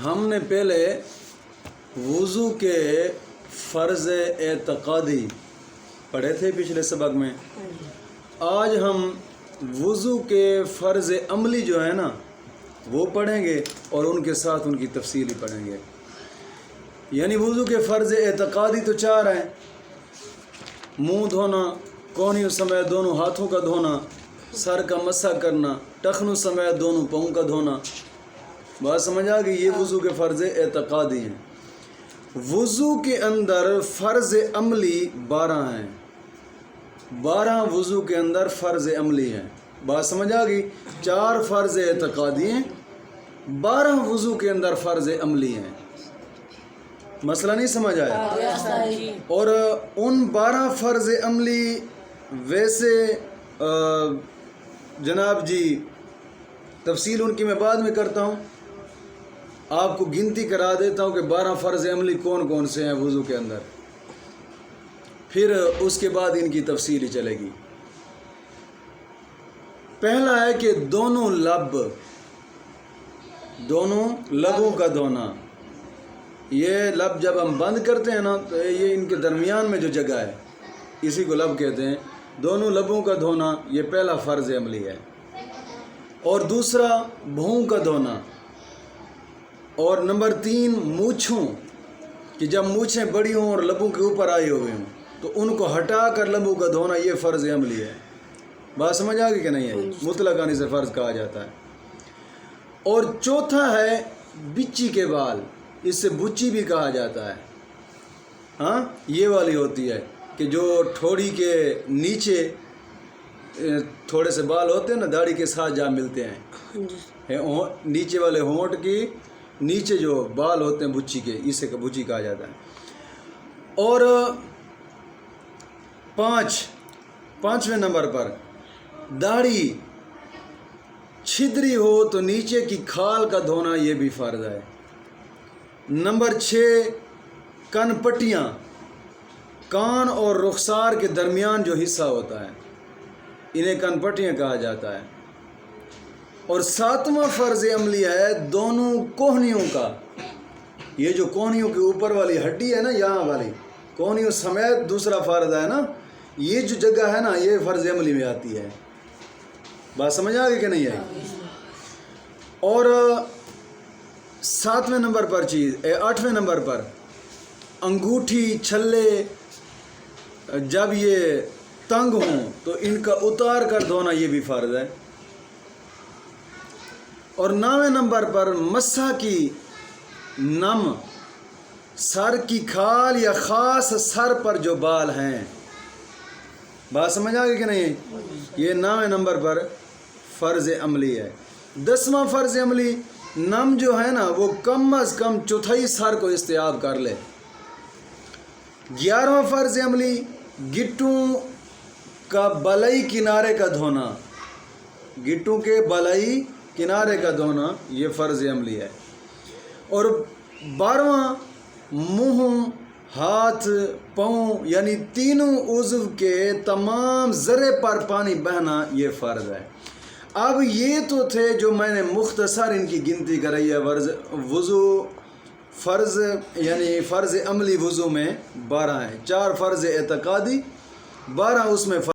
ہم نے پہلے وضو کے فرض اعتقادی پڑھے تھے پچھلے سبق میں. آج ہم وضو کے فرض عملی جو ہے نا وہ پڑھیں گے اور ان کے ساتھ ان کی تفصیلی پڑھیں گے. یعنی وضو کے فرض اعتقادی تو 4 ہیں: منہ دھونا، کونیوں سمیت دونوں ہاتھوں کا دھونا، سر کا مسح کرنا، ٹخنوں سمیت دونوں پاؤں کا دھونا. بات سمجھ آ گئی؟ یہ وضو کے فرض اعتقادی ہیں. وضو کے اندر فرض عملی 12 ہیں. 12 وضو کے اندر فرض عملی ہیں. بات سمجھ آ گئی؟ 4 فرض اعتقادی ہیں، 12 وضو کے اندر فرض عملی ہیں. مسئلہ نہیں سمجھ آیا؟ اور ان 12 فرض عملی ویسے جناب جی تفصیل ان کی میں بعد میں کرتا ہوں. آپ کو گنتی کرا دیتا ہوں کہ 12 فرض عملی کون کون سے ہیں وضو کے اندر، پھر اس کے بعد ان کی تفصیل چلے گی. پہلا ہے کہ دونوں لبوں کا دھونا. یہ لب جب ہم بند کرتے ہیں نا تو یہ ان کے درمیان میں جو جگہ ہے اسی کو لب کہتے ہیں. دونوں لبوں کا دھونا یہ پہلا فرض عملی ہے. اور دوسرا بھون کا دھونا. اور نمبر 3 مونچھوں، کہ جب مونچھیں بڑی ہوں اور لبوں کے اوپر آئی ہوئے ہوں تو ان کو ہٹا کر لبوں کا دھونا، یہ فرض عملی ہے. بات سمجھ آ گئی کہ نہیں ہے؟ مطلق آنے سے فرض کہا جاتا ہے. اور چوتھا ہے بچی کے بال، اس سے بچی بھی کہا جاتا ہے. ہاں، یہ والی ہوتی ہے کہ جو ٹھوڑی کے نیچے تھوڑے سے بال ہوتے ہیں نا، داڑھی کے ساتھ جا ملتے ہیں، نیچے والے ہونٹ کی نیچے جو بال ہوتے ہیں بچی کے، اسے بچی کہا جاتا ہے. اور 5ویں نمبر پر داڑھی چھدری ہو تو نیچے کی کھال کا دھونا، یہ بھی فرض ہے. نمبر 6 کن پٹیاں، کان اور رخسار کے درمیان جو حصہ ہوتا ہے انہیں کن پٹیاں کہا جاتا ہے. اور 7واں فرض عملی ہے دونوں کوہنیوں کا. یہ جو کوہنیوں کے اوپر والی ہڈی ہے نا، یہاں والی کوہنیوں سمیت دوسرا فرض ہے نا، یہ جو جگہ ہے نا یہ فرض عملی میں آتی ہے. بات سمجھ آ گئی کہ نہیں آئی؟ اور 8ویں نمبر پر انگوٹھی چھلے جب یہ تنگ ہوں تو ان کا اتار کر دھونا، یہ بھی فرض ہے. اور 9ویں نمبر پر مسح کی نم، سر کی کھال یا خاص سر پر جو بال ہیں. بات سمجھ آ گئی کہ نہیں؟ یہ 9ویں نمبر پر فرض عملی ہے. 10واں فرض عملی نم جو ہے نا وہ کم از کم چوتھائی سر کو استیاب کر لے. 11واں فرض عملی گٹوں کا بلائی کنارے کا دھونا، گٹوں کے بلائی کنارے کا دھونا یہ فرض عملی ہے. اور 12واں منہ، ہاتھ، پاؤں یعنی تینوں عضو کے تمام ذرے پر پانی بہنا، یہ فرض ہے. اب یہ تو تھے جو میں نے مختصر ان کی گنتی کرائی ہے. وضو فرض یعنی فرض عملی وضو میں 12 ہیں. 4 فرض اعتقادی، 12 اس میں